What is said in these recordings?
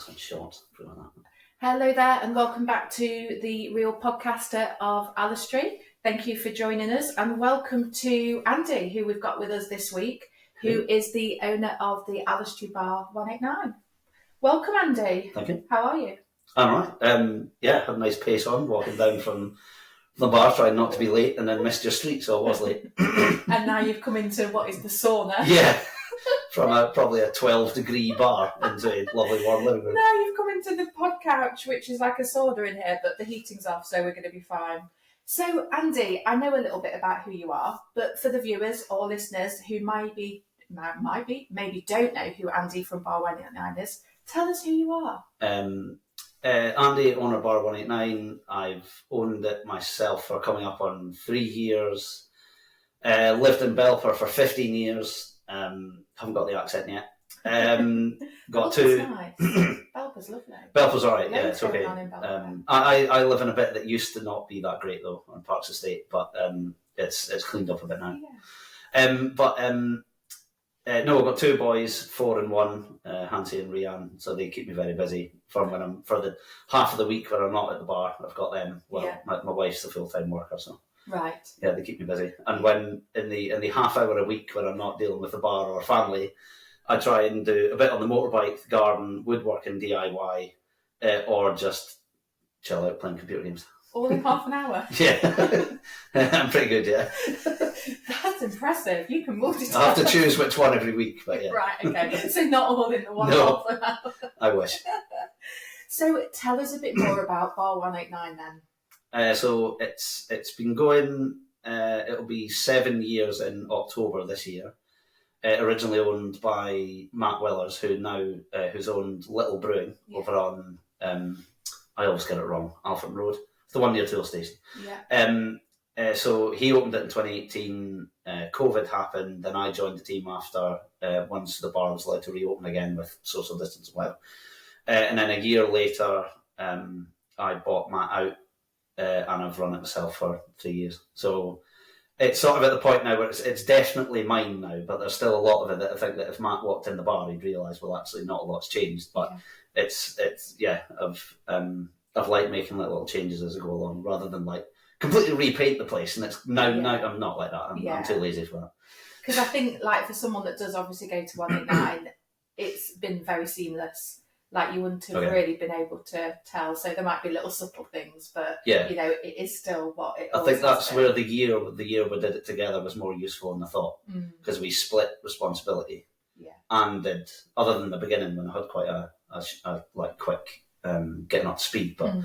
That's short. Like that. Hello there, and welcome back to the Real Podcaster of Allestree. Thank you for joining us, and welcome to Andy, who we've got with us this week, who is the owner of the Allestree Bar 189. Welcome, Andy. Thank you. How are you? I'm all right. Had a nice pace on, walking down from the bar, trying not to be late, and then missed your street, so I was late. And now you've come into what is the sauna. Yeah, from probably a 12-degree bar into a lovely warm living room. Now you've come into the pod couch, which is like a sauna in here, but the heating's off, so we're going to be fine. So, Andy, I know a little bit about who you are, but for the viewers or listeners who maybe don't know who Andy from Bar 189 is, tell us who you are. Andy, owner Bar 189. I've owned it myself for coming up on 3 years. Lived in Belper for 15 years. Haven't got the accent yet. Got two. Nice. Belper's lovely. Belper's all right. Yeah, it's okay. I live in a bit that used to not be that great though, on Parks Estate, but it's cleaned up a bit now. Yeah. No, I've got two boys, 4 and 1, Hansi and Rian, so they keep me very busy. For the half of the week when I'm not at the bar, I've got them. Well, my wife's the full-time worker, so right. Yeah, they keep me busy. And when in the half hour a week when I'm not dealing with the bar or family, I try and do a bit on the motorbike, garden, woodworking, DIY, or just chill out playing computer games. All in half an hour? Yeah. I'm pretty good, yeah. That's impressive. You can multitask. I have to choose which one every week, but yeah. Right, okay. So not all in the one half an hour. I wish. So tell us a bit more about Bar 189 then. So it's been going, it'll be 7 years in October this year. Originally owned by Matt Willers, who's owned Little Brewing over on, I always get it wrong, Alfred Road. It's the one near Tool Station. Yeah. So he opened it in 2018. COVID happened, then I joined the team after once the bar was allowed to reopen again with social distance and whatever. And then a year later, I bought Matt out, and I've run it myself for 3 years. So it's sort of at the point now where it's definitely mine now, but there's still a lot of it that I think that if Matt walked in the bar, he'd realise, well, actually not a lot's changed. But I've liked making little changes as I go along, rather than like completely repaint the place. And it's now I'm not like that. I'm too lazy for that. Because I think, like, for someone that does obviously go to 189, it's been very seamless. Like, you wouldn't have really been able to tell. So there might be little subtle things, but it is still what it. I think that's where the year we did it together was more useful than I thought, because we split responsibility. Yeah. And did, other than the beginning when I had quite a quick getting up to speed, but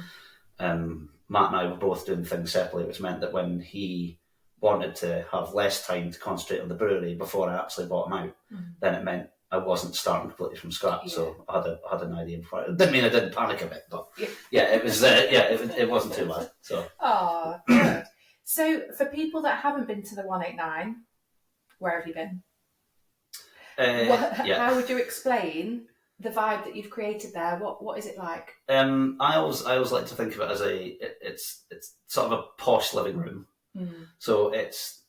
Matt and I were both doing things separately, which meant that when he wanted to have less time to concentrate on the brewery before I actually bought him out, then it meant I wasn't starting completely from scratch. So I had an idea before. It didn't mean I didn't panic a bit, but it was it wasn't too bad. So good. So for people that haven't been to the 189, where have you been? How would you explain the vibe that you've created there? What is it like? I always like to think of it as it's sort of a posh living room. So it's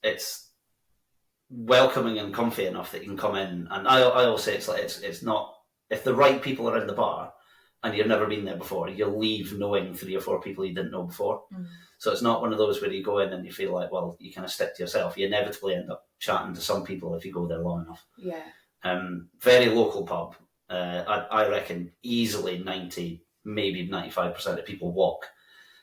welcoming and comfy enough that you can come in, and I always say it's not, if the right people are in the bar and you've never been there before, you'll leave knowing 3 or 4 people you didn't know before. So it's not one of those where you go in and you feel like, well, you kind of stick to yourself. You inevitably end up chatting to some people if you go there long enough. Very local pub. I reckon easily 90, maybe 95% of people walk.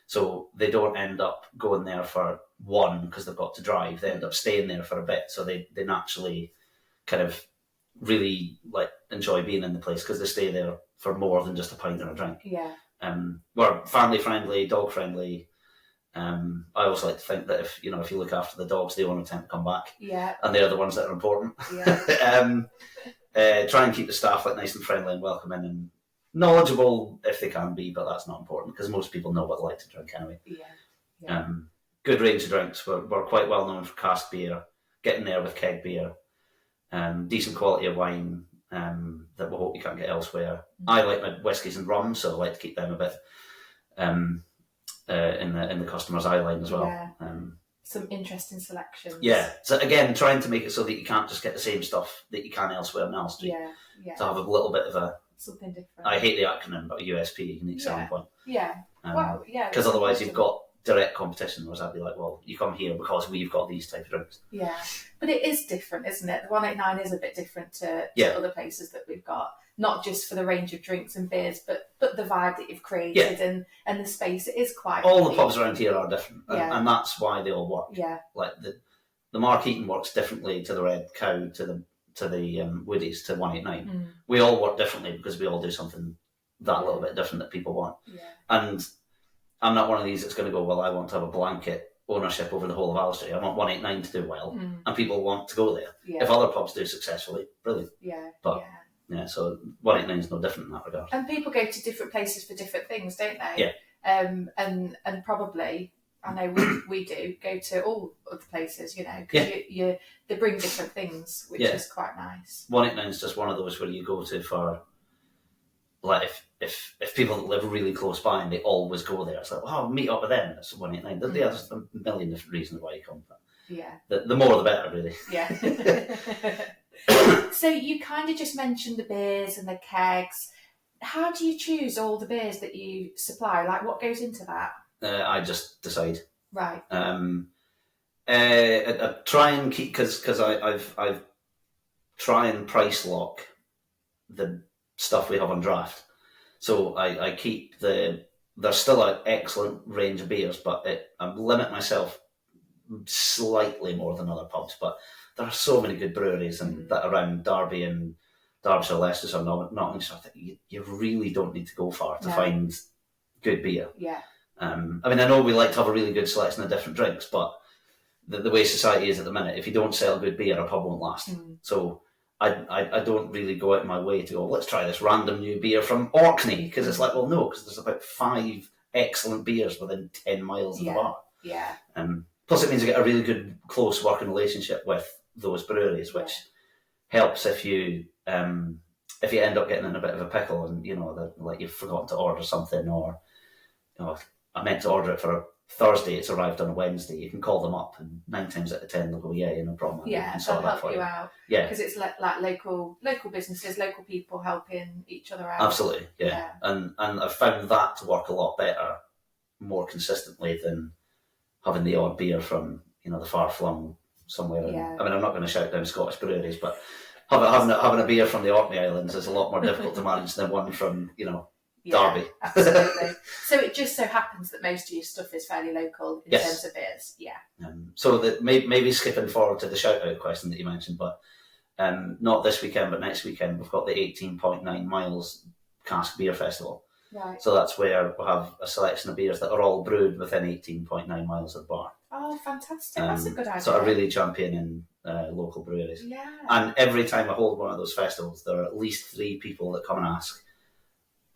So they don't end up going there for one because they've got to drive. They end up staying there for a bit, so they naturally kind of really like enjoy being in the place because they stay there for more than just a pint and a drink. We're family friendly, dog friendly. I also like to think that if you look after the dogs, they want to tend to come back. And they're the ones that are important. Try and keep the staff like nice and friendly and welcoming and knowledgeable if they can be, but that's not important because most people know what they like to drink anyway. Good range of drinks. We're quite well known for cask beer, getting there with keg beer, decent quality of wine that we hope you can't get elsewhere. I like my whiskies and rum, so I like to keep them a bit in the customer's eye line as well. Some interesting selections. So again, trying to make it so that you can't just get the same stuff that you can elsewhere on Allestree. To have a little bit of a Something different. I hate the acronym, but USP, unique selling point. Yeah. Well, yeah. Because otherwise you've got direct competition, whereas I'd be like, well, you come here because we've got these type of drinks. Yeah, but it is different, isn't it? The 189 is a bit different to other places that we've got. Not just for the range of drinks and beers, but the vibe that you've created and the space. It is quite. All the pubs around here are different, and that's why they all work. Yeah. Like the Mark Eaton works differently to the Red Cow, to the Woodies, to 189. We all work differently because we all do something that little bit different that people want. Yeah. And I'm not one of these that's going to go, well, I want to have a blanket ownership over the whole of Allestree. I want 189 to do well, and people want to go there. Yeah. If other pubs do successfully, brilliant. Yeah. But so 189 is no different in that regard. And people go to different places for different things, don't they? Yeah. And probably, I know we do go to all other places, because they bring different things, which is quite nice. 189 is just one of those where you go to for, like, if people that live really close by and they always go there, it's like, oh, meet up with them. That's 189. There's a million different reasons why you come. But the more the better, really. Yeah. So you kind of just mentioned the beers and the kegs. How do you choose all the beers that you supply? Like, what goes into that? I just decide. Right. I try and keep, because I've try and price lock the stuff we have on draft. So I keep there's still an excellent range of beers, but I limit myself slightly more than other pubs. But there are so many good breweries and that around Derby and Derbyshire, Leicestershire, Nottinghamshire. I think you really don't need to go far to find good beer. Yeah. I mean, I know we like to have a really good selection of different drinks, but the way society is at the minute, if you don't sell good beer, a pub won't last. So I don't really go out of my way to go, let's try this random new beer from Orkney, because it's like, well, no, because there's about 5 excellent beers within 10 miles of the bar. Yeah. Plus, it means you get a really good, close working relationship with those breweries, which helps if you end up getting in a bit of a pickle and like you've forgotten to order something, or I meant to order it for a Thursday, it's arrived on a Wednesday. You can call them up, and 9 times out of 10 they'll go, no problem. Yeah, they'll help you out. Yeah, because it's like local businesses, local people helping each other out. Absolutely, yeah. And I've found that to work a lot better, more consistently than having the odd beer from the far flung somewhere. I mean, I'm not going to shout down Scottish breweries, but having a beer from the Orkney Islands is a lot more difficult to manage than one from Derby. Absolutely. So it just so happens that most of your stuff is fairly local in terms of beers. Yeah. So maybe skipping forward to the shout out question that you mentioned, but not this weekend, but next weekend we've got the 18.9 miles cask beer festival. Right. So that's where we'll have a selection of beers that are all brewed within 18.9 miles of the bar. Oh, fantastic. That's a good idea. So I really champion in local breweries. Yeah. And every time I hold one of those festivals, there are at least 3 people that come and ask,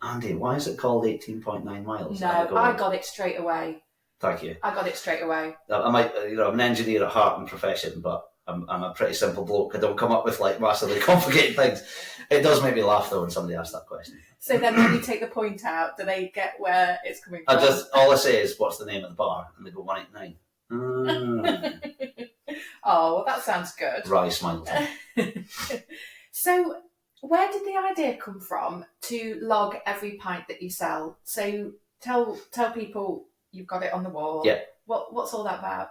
Andy, why is it called 18.9 miles? No, I got it straight away. Thank you. I got it straight away. I might, I'm an engineer at heart and profession, but I'm a pretty simple bloke. I don't come up with like massively complicated things. It does make me laugh though when somebody asks that question. So then when you take the point out, do they get where it's coming from? All I say is, what's the name of the bar? And they go 189. Oh, well, that sounds good. Rye smiles. So where did the idea come from to log every pint that you sell? So tell people you've got it on the wall. Yeah. What's all that about?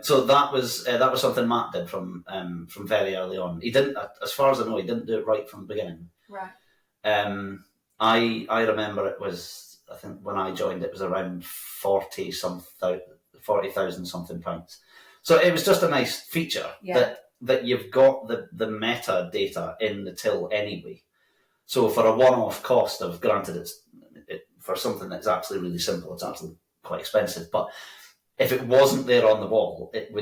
So that was something Matt did from very early on. He didn't, as far as I know, he didn't do it right from the beginning. Right. I remember it was, I think when I joined, it was around 40,000 something pints. So it was just a nice feature that you've got the metadata in the till anyway. So for a one-off cost of, granted, for something that's actually really simple, it's actually quite expensive, but if it wasn't there on the wall, it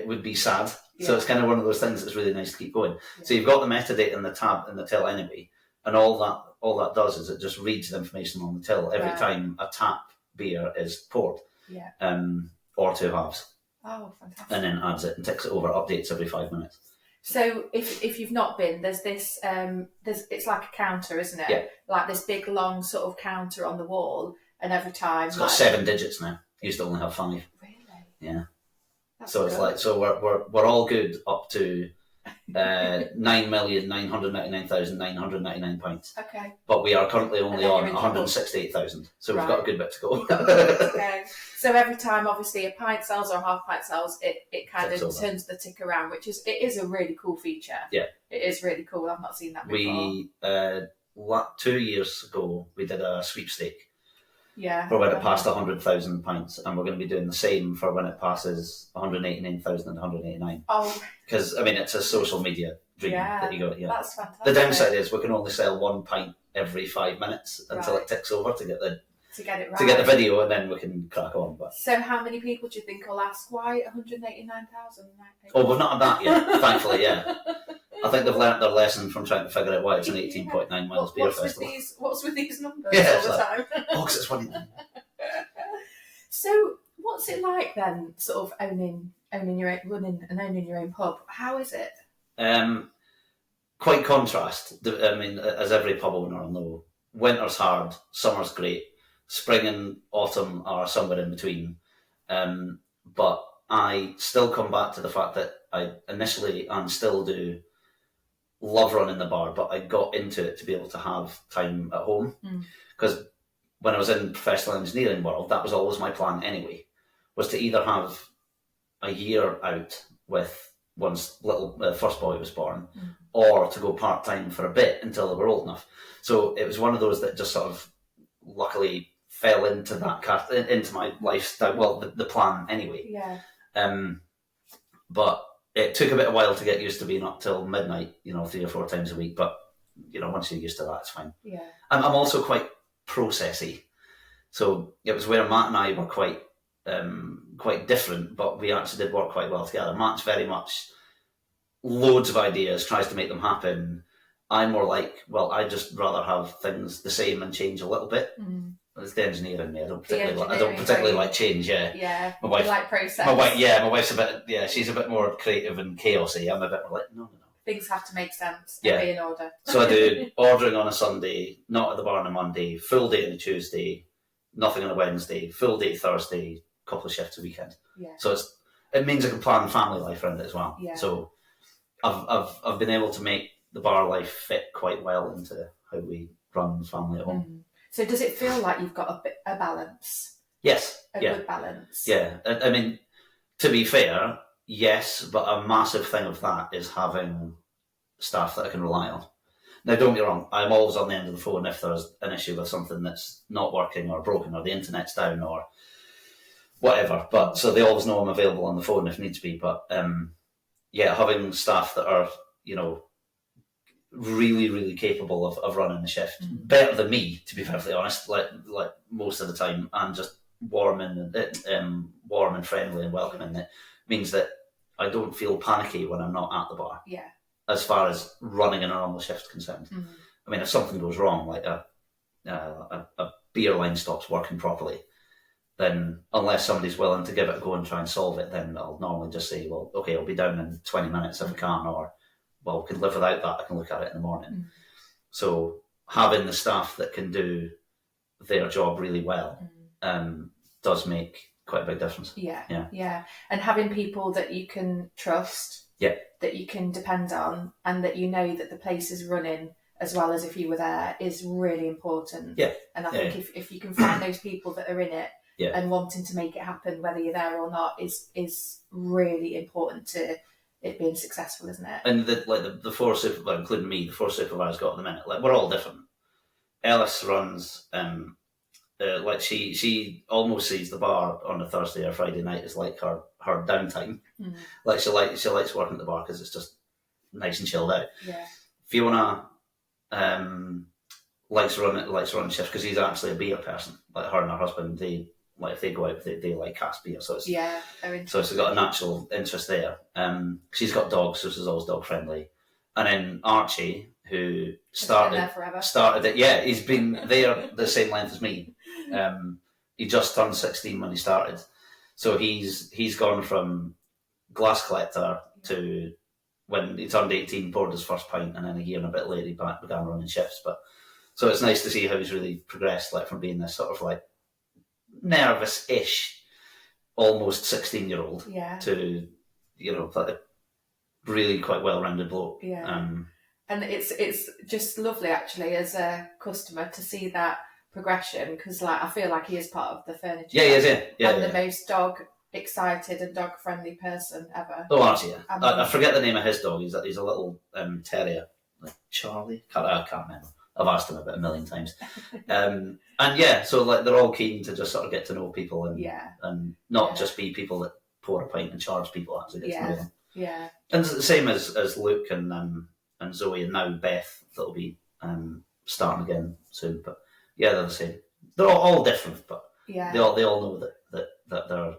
would be sad. Yeah. So it's kind of one of those things that's really nice to keep going. Yeah. So you've got the metadata in the tab in the till anyway, and all that does is it just reads the information on the till every time a tap beer is poured. Yeah. Or 2 halves. Oh, fantastic. And then adds it and ticks it over, updates every 5 minutes. So if you've not been, there's this it's like a counter, isn't it? Yeah. Like this big long sort of counter on the wall, and every time it's got 7 digits now. Used to only have 5. Really? Yeah. That's so good. It's like, so we're all good up to £9,999,999 pints. Okay. But we are currently only on you're in 168,000, so we've got a good bit to go. You've got a good bit to go. So every time, obviously, a pint sells or a half pint sells, it kind of turns the tick around, which is a really cool feature. Yeah, it is really cool. I've not seen that before. We 2 years ago we did a sweepstake. Yeah. For when it passed 100,000 pints, and we're going to be doing the same for when it passes 189,189. Oh. Because I mean, it's a social media dream that you got. Yeah, that's fantastic. The downside is we can only sell 1 pint every 5 minutes until it ticks over to get the video, and then we can crack on. But so, how many people do you think will ask why 189,000? Oh, we've not had that yet, thankfully. Yeah. I think they've learnt their lesson from trying to figure out why it's an 18.9 miles beer festival. What's with these numbers all the time? Oh, because it's funny. So, what's it like then, sort of owning your own, running and owning your own pub? How is it? Quite contrast. I mean, as every pub owner will know, winter's hard, summer's great, spring and autumn are somewhere in between. But I still come back to the fact that I initially and still do love running the bar, but I got into it to be able to have time at home. Because when I was in professional engineering world, that was always my plan anyway, was to either have a year out with once first boy was born, or to go part-time for a bit until they were old enough. So it was one of those that just sort of luckily fell into that into my lifestyle, well, the plan anyway. Yeah. But it took a bit of while to get used to being up till midnight, 3 or 4 times a week. But, once you're used to that, it's fine. Yeah. I'm also quite processy. So it was where Matt and I were quite different, but we actually did work quite well together. Matt's very much loads of ideas, tries to make them happen. I'm more like, well, I just rather have things the same and change a little bit. It's the engineer in me. I don't particularly like change. Yeah. Yeah. My wife, like process. My wife's a bit. Yeah, she's a bit more creative and chaosy. I'm a bit more like no. Things have to make sense. And be in order. So I do ordering on a Sunday, not at the bar on a Monday, full day on a Tuesday, nothing on a Wednesday, full day Thursday, couple of shifts a weekend. Yeah. So it means I can plan family life around it as well. Yeah. So I've been able to make the bar life fit quite well into how we run family at home. So does it feel like you've got a balance? Yes. A good balance? Yeah. I mean, to be fair, yes, but a massive thing of that is having staff that I can rely on. Now, don't get me wrong, I'm always on the end of the phone if there's an issue with something that's not working or broken or the internet's down or whatever. But so they always know I'm available on the phone if needs be. But having staff that are, really, really capable of running the shift, better than me, to be perfectly honest, like most of the time, and just warm and friendly and welcoming. It means that I don't feel panicky when I'm not at the bar. Yeah. As far as running a normal shift concerned. I mean, if something goes wrong, like a beer line stops working properly, then unless somebody's willing to give it a go and try and solve it, then I'll normally just say, well, okay, I'll be down in 20 minutes if I can, or, well, we can live without that, I can look at it in the morning. So having the staff that can do their job really well does make quite a big difference. Yeah. And having people that you can trust, that you can depend on, and that you know that the place is running as well as if you were there is really important. Yeah. And I think if you can find those people that are in it and wanting to make it happen, whether you're there or not, is really important to it being successful, isn't it? And the four including me, the four supervisors got at the minute, we're all different. Ellis runs, she almost sees the bar on a Thursday or Friday night as like her downtime. Like she likes working at the bar because it's just nice and chilled out. Yeah. Fiona likes running shifts because he's actually a beer person. Like her and her husband, if they go out, they like cask beer. So she's got a natural interest there. She's got dogs, so she's always dog friendly. And then Archie, who started it. Yeah, he's been there the same length as me. He just turned 16 when he started, so he's gone from glass collector to when he turned 18, poured his first pint, and then a year and a bit later he began running shifts. But so it's nice to see how he's really progressed, like from being this sort of like nervous-ish, almost 16-year-old to really quite well-rounded bloke. Yeah. And it's just lovely, actually, as a customer to see that progression, because like I feel like he is part of the furniture. Yeah, he is, yeah. And the most dog-excited and dog-friendly person ever. Oh, actually, yeah. I forget the name of his dog. He's a little terrier, like Charlie. I can't remember. I've asked him about 1 million times. And yeah, so like they're all keen to just sort of get to know people and not just be people that pour a pint and charge people, actually get to know them. Yeah. And it's the same as Luke and Zoe, and now Beth, that'll be starting again soon. But yeah, they're the same. They're all different, but they all know that they're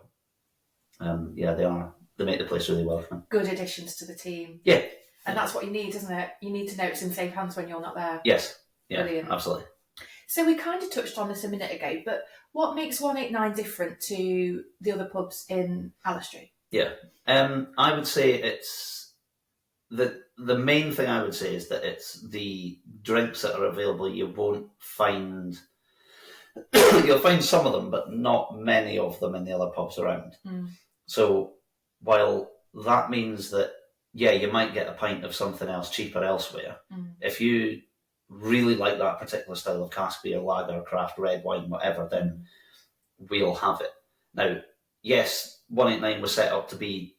they make the place really welcoming. Good additions to the team. Yeah. And that's what you need, isn't it? You need to know it's in safe hands when you're not there. Yes. Yeah. Brilliant. Absolutely. So we kind of touched on this a minute ago, but what makes 189 different to the other pubs in Allestree? Yeah. I would say it's the main thing I would say is that it's the drinks that are available. You won't find you'll find some of them, but not many of them in the other pubs around. So while that means that you might get a pint of something else cheaper elsewhere, if you really like that particular style of cask beer, lager, craft, red wine, whatever, then we'll have it. Now, yes, 189 was set up to be,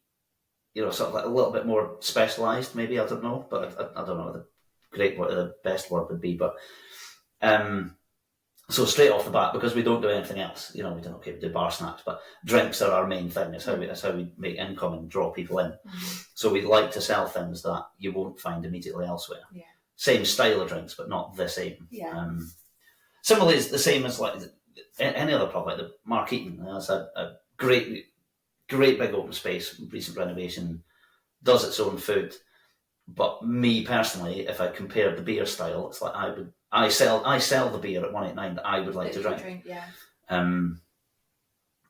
sort of like a little bit more specialised, maybe, I don't know, but I don't know the best word would be, but so straight off the bat, because we don't do anything else, we do bar snacks, but drinks are our main thing. It's how we make income and draw people in. So we like to sell things that you won't find immediately elsewhere. Yeah. Same style of drinks, but not the same. Yeah. Similarly, it's the same as like any other pub, like the Mark Eaton. It's a great big open space, recent renovation, does its own food. But me personally, if I compared the beer style, it's like I sell the beer at 189 that I would like to drink.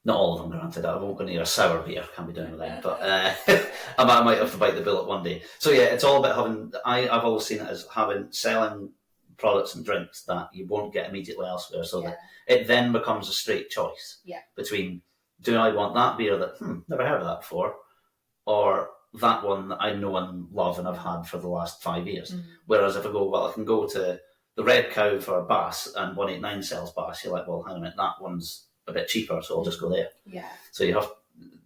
Not all of them, granted. I won't go near a sour beer. Can't be doing with that. But I might have to bite the bullet one day. So yeah, it's all about having. I've always seen it as selling products and drinks that you won't get immediately elsewhere. So that it then becomes a straight choice between, do I want that beer that never heard of that before, or that one that I know and love and I've had for the last 5 years. Whereas if I go, I can go to the Red Cow for Bass and 189 sells Bass, you're like, well, hang on a minute, that one's a bit cheaper, so I'll just go there. Yeah. So you have,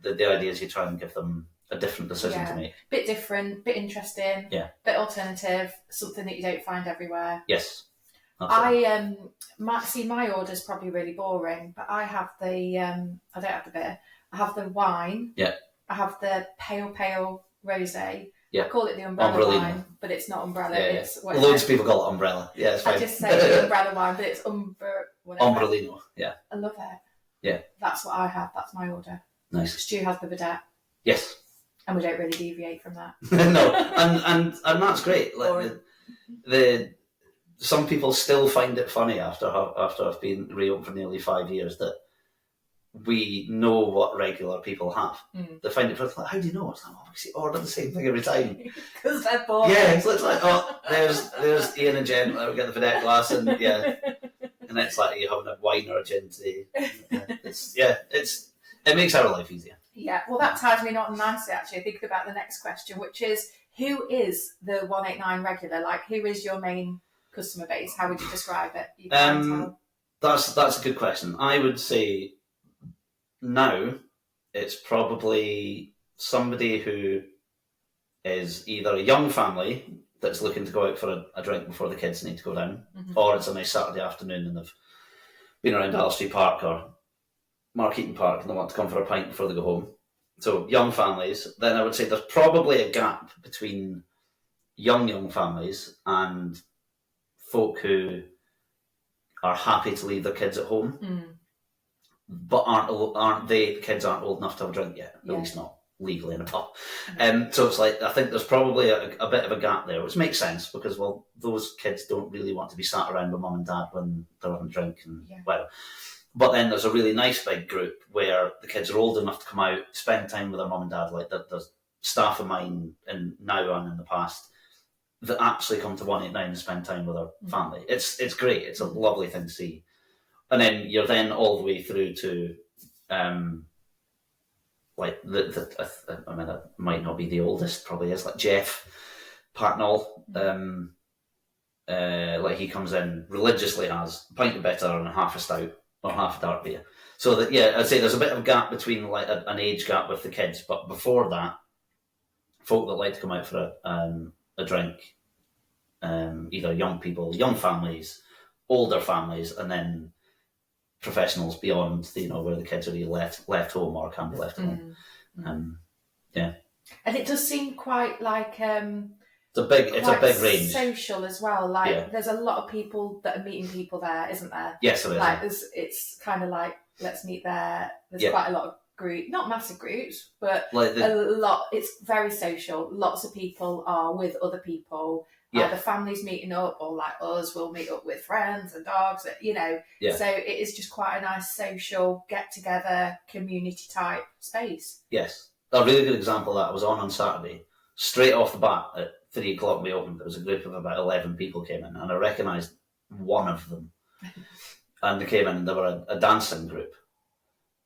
the idea is you try and give them a different decision to make. Bit different, bit interesting, bit alternative, something that you don't find everywhere. Yes. My order's probably really boring, but I have the, I don't have the beer, I have the wine. Yeah. I have the pale rosé. Yeah. I call it the umbrella wine, but it's not umbrella. It's loads of people call it umbrella. Yeah, it's fine. I just say the umbrella wine, but it's Umbrellino. Yeah. I love it. Yeah. That's what I have. That's my order. Nice. Stu has the vedette. Yes. And we don't really deviate from that. No, and that's great. Like some people still find it funny after I've been reopened for nearly 5 years that we know what regular people have. They find it like, how do you know? It's like, obviously order the same thing every time. Because they're bored. Yeah, so it's like, there's Ian and Jen, we get the vedette glass, and and it's like you're having a wine or a gin today. It makes our life easier. Yeah, well, that ties me on nicely, actually, thinking about the next question, which is, who is the 189 regular? Like, who is your main customer base? How would you describe it? That's a good question. I would say now it's probably somebody who is either a young family that's looking to go out for a drink before the kids need to go down, or it's a nice Saturday afternoon and they've been around Allestree Park or Mark Eaton Park and they want to come for a pint before they go home. So young families. Then I would say there's probably a gap between young families and folk who are happy to leave their kids at home, but the kids aren't old enough to have a drink yet, at least not legally in a pub. So it's like, I think there's probably a bit of a gap there, which makes sense because, well, those kids don't really want to be sat around with mum and dad when they're having a drink and but then there's a really nice big group where the kids are old enough to come out, spend time with their mum and dad. Like there's staff of mine now and in the past that actually come to 189 and spend time with their family. It's great. It's a lovely thing to see. And then you're then all the way through to like I mean, it might not be the oldest, probably is like Jeff Patnall. Like he comes in religiously, has a pint of bitter and half a stout or half a dark beer. So that, yeah, I'd say there's a bit of a gap between like an age gap with the kids, but before that, folk that like to come out for a drink, either young people, young families, older families, and then professionals beyond, where the kids are either left home or can be left at home. Yeah. And it does seem quite like it's a big range. Social as well. Like there's a lot of people that are meeting people there, isn't there? Yes, there is. Like it's kind of like, let's meet there. There's quite a lot of group, not massive groups, but like a lot. It's very social. Lots of people are with other people. Either families meeting up, or like us, we'll meet up with friends and dogs. So it is just quite a nice social get together, community type space. Yes, a really good example of that was on Saturday. Straight off the bat at 3 o'clock we opened, there was a group of about 11 people came in, and I recognised one of them. And they came in and they were a dancing group.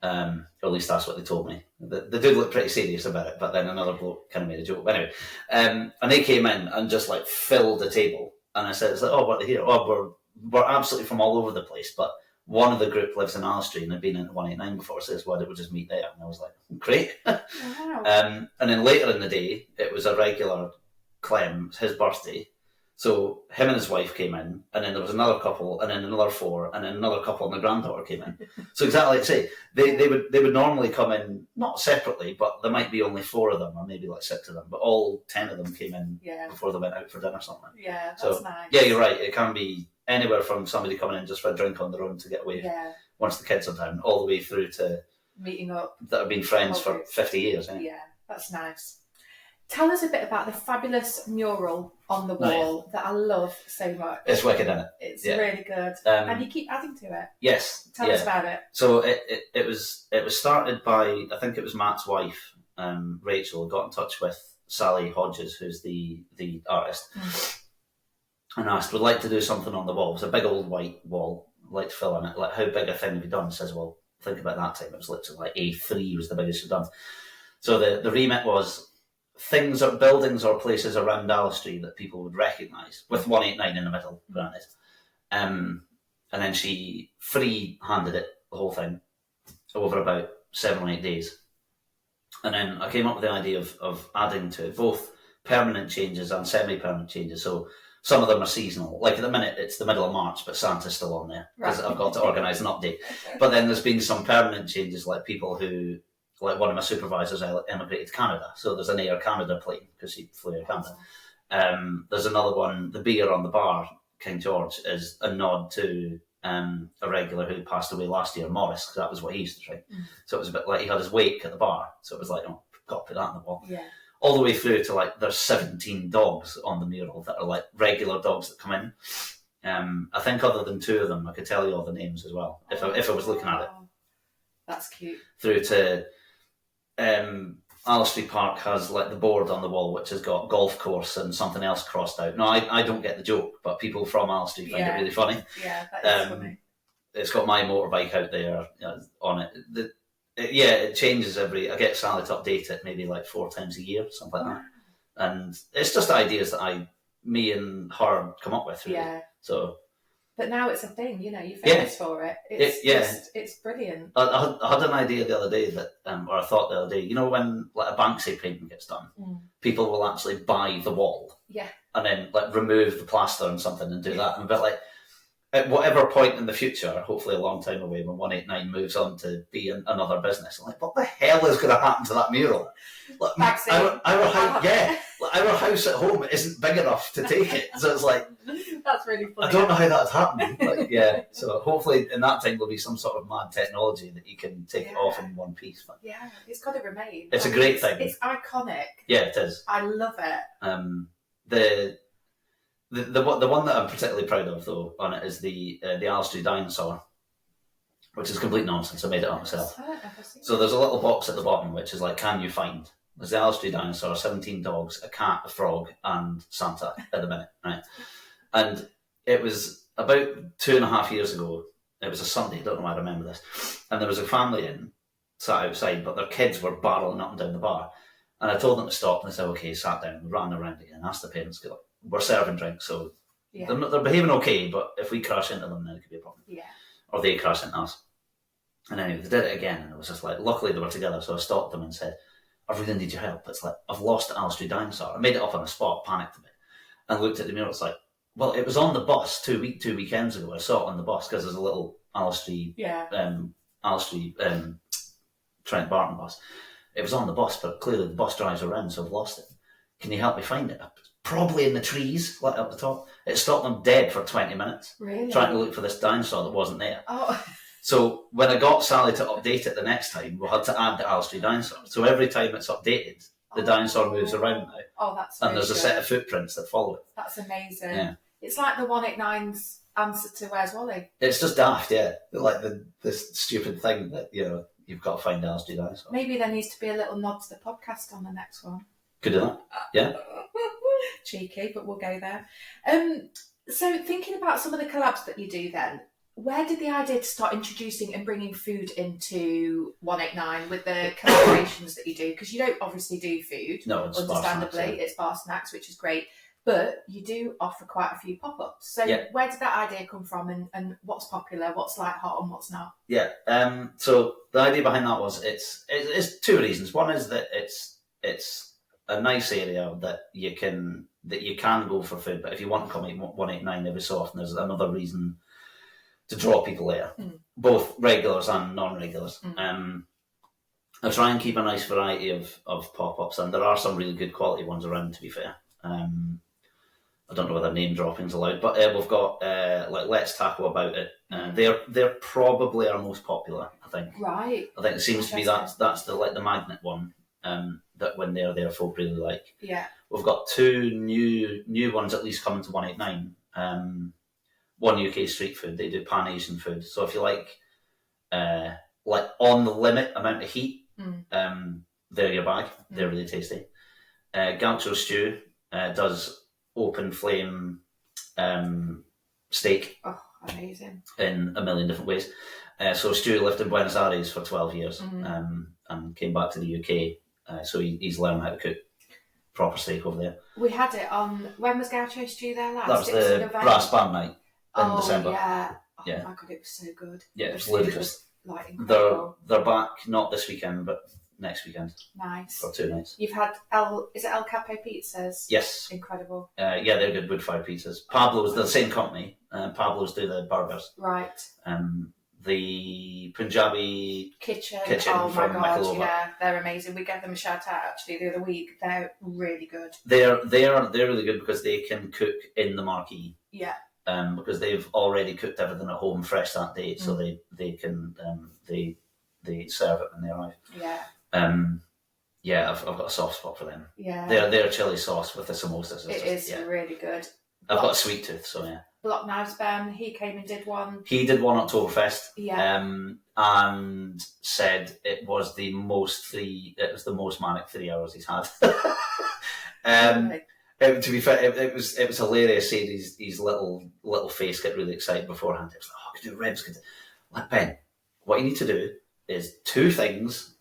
Or at least that's what they told me. They did look pretty serious about it, but then another bloke kind of made a joke. But anyway, and they came in and just like filled the table. And I said, it's like, oh, what are they here? Oh, we're absolutely from all over the place, but one of the group lives in Allestree and had been in 189 before, so why don't we just meet there? And I was like, great. Wow. And then later in the day, it was a regular Clem, his birthday. So him and his wife came in, and then there was another couple, and then another 4, and then another couple and the granddaughter came in. So exactly like I say, they would normally come in, not separately, but there might be only 4 of them, or maybe like 6 of them, but all 10 of them came in before they went out for dinner or something. Yeah, that's nice. Yeah, you're right. It can be anywhere from somebody coming in just for a drink on their own to get away once the kids are down, all the way through to meeting up that have been friends for 50 years. Yeah, that's nice. Tell us a bit about the fabulous mural on the wall that I love so much. It's wicked, isn't it? It's really good. And you keep adding to it. Yes. Tell us about it. So it was started by, I think it was Matt's wife, Rachel, got in touch with Sally Hodges, who's the artist, and asked, would like to do something on the wall. It was a big old white wall, I'd like to fill in it. Like, how big a thing have you done? Says, well, think about that time. It was literally like A3 was the biggest you've done. So the remit was things or buildings or places around Allestree that people would recognise, with 189 in the middle, granted. And then she free-handed it, the whole thing, over about 7 or 8 days. And then I came up with the idea of adding to it both permanent changes and semi-permanent changes. So some of them are seasonal. Like at the minute, it's the middle of March, but Santa's still on there because I've got to organise an update. But then there's been some permanent changes, like people who, like one of my supervisors emigrated to Canada. So there's an Air Canada plane because he flew Air Canada. There's another one, the beer on the bar, King George, is a nod to a regular who passed away last year, Morris, because that was what he used to drink. So it was a bit like he had his wake at the bar. So it was like, oh, got to put that on the wall. Yeah. All the way through to like there's 17 dogs on the mural that are like regular dogs that come in. I think other than 2 of them, I could tell you all the names as well if I was looking at it. That's cute. Through to Allestree Park has like the board on the wall which has got golf course and something else crossed out. No, I don't get the joke, but people from Allestree find it really funny. Yeah, that is funny. It's got my motorbike out there on it. It changes I get Sally to update it maybe like 4 times a year, something like that. And it's just ideas that me and her come up with, really. Yeah. So, but now it's a thing, you're famous for it. It's brilliant. I had an idea the other day that, or I thought the other day, when like a Banksy painting gets done, people will actually buy the wall. Yeah. And then like remove the plaster and something and do that. And a bit like, at whatever point in the future, hopefully a long time away, when 189 moves on to be another business, I'm like, what the hell is going to happen to that mural? Like, our house at home isn't big enough to take it, so it's like that's really funny. I don't know how that's happening. So hopefully in that time there'll be some sort of mad technology that you can take it off in one piece. But yeah, it's got to remain. It's a great thing. It's iconic. Yeah, it is. I love it. The one that I'm particularly proud of, though, on it is the Allestree dinosaur, which is complete nonsense. I made it up myself. So there's a little box at the bottom which is like, can you find? There's the Allestree dinosaur, 17 dogs, a cat, a frog, and Santa at the minute, right? And it was about 2.5 years ago. It was a Sunday, don't know why I remember this. And there was a family in sat outside, but their kids were barreling up and down the bar. And I told them to stop, and they said, okay, sat down, we ran around again, asked the parents, like, we're serving drinks, so they're behaving okay, but if we crash into them, then it could be a problem. Yeah. Or they crash into us. And anyway, they did it again, and it was just like, luckily they were together, so I stopped them and said, I really need your help. It's like, I've lost Allestree Dinosaur. I made it up on the spot, panicked a bit, and looked at the mirror. It's like, well, it was on the bus two weekends ago. I saw it on the bus because there's a little Allestree Trent Barton bus. It was on the bus, but clearly the bus drives around, so I've lost it. Can you help me find it? Probably in the trees, like up the top. It stopped them dead for 20 minutes. Really? Trying to look for this dinosaur that wasn't there. Oh. So when I got Sally to update it the next time, we had to add the Allestree dinosaur. So every time it's updated, the dinosaur moves around now. Oh, that's and there's good. A set of footprints that follow it. That's amazing. Yeah. It's like the 189's answer to Where's Wally? It's just daft, yeah. Like this stupid thing that, you've got to find Allestree dinosaur. Maybe there needs to be a little nod to the podcast on the next one. Could do that, yeah. Cheeky, but we'll go there. So thinking about some of the collabs that you do then, where did the idea to start introducing and bringing food into 189 with the collaborations that you do? Because you don't obviously do food, no, it's understandably. Bar snacks, yeah. It's bar snacks, which is great. But you do offer quite a few pop-ups. So where did that idea come from, and what's popular, what's like hot and what's not? Yeah, so the idea behind that was it's two reasons. One is that it's a nice area that you can go for food, but if you want to come eat 189 every so often, there's another reason to draw people there, both regulars and non-regulars. I try and keep a nice variety of pop-ups, and there are some really good quality ones around, to be fair. I don't know whether name dropping's allowed, but we've got like Let's Tackle About It. They're probably our most popular, I think. Right. I think it seems to be that's the magnet one that when they're there, folk really like. Yeah. We've got two new ones at least coming to 189. One UK street food. They do Pan Asian food. So if you like on the limit amount of heat, they're your bag. They're really tasty. Gaucho Stew does open flame steak. Oh, amazing. In a million different ways. So Stu lived in Buenos Aires for 12 years and came back to the UK. So he's learned how to cook proper steak over there. We had it on, when was Gaucho Stew there last? That was the brass band night in December. Yeah. Oh yeah. My God, it was so good. Yeah, it was ludicrous. Like incredible. They're back not this weekend, but next weekend. Nice. For 2 nights. You've had is it El Capo pizzas? Yes. Incredible. Yeah, they're good wood-fired pizzas. Pablo's the same company. Pablo's do the burgers. Right. The Punjabi kitchen oh my God, Micheloba. Yeah, they're amazing. We gave them a shout out actually the other week. They're really good. They're really good because they can cook in the marquee. Yeah. Because they've already cooked everything at home fresh that day, so they can they serve it when they arrive. Yeah. Yeah, I've got a soft spot for them. Yeah. Their chili sauce with the samosas. It is really good. I've got a sweet tooth, so yeah. Block Knives Ben, he came and did one. He did one Oktoberfest. Yeah. And said it was the most manic 3 hours he's had. To be fair, it was hilarious seeing his little face get really excited beforehand. It was like, could do ribs, like Ben. What you need to do is 2 things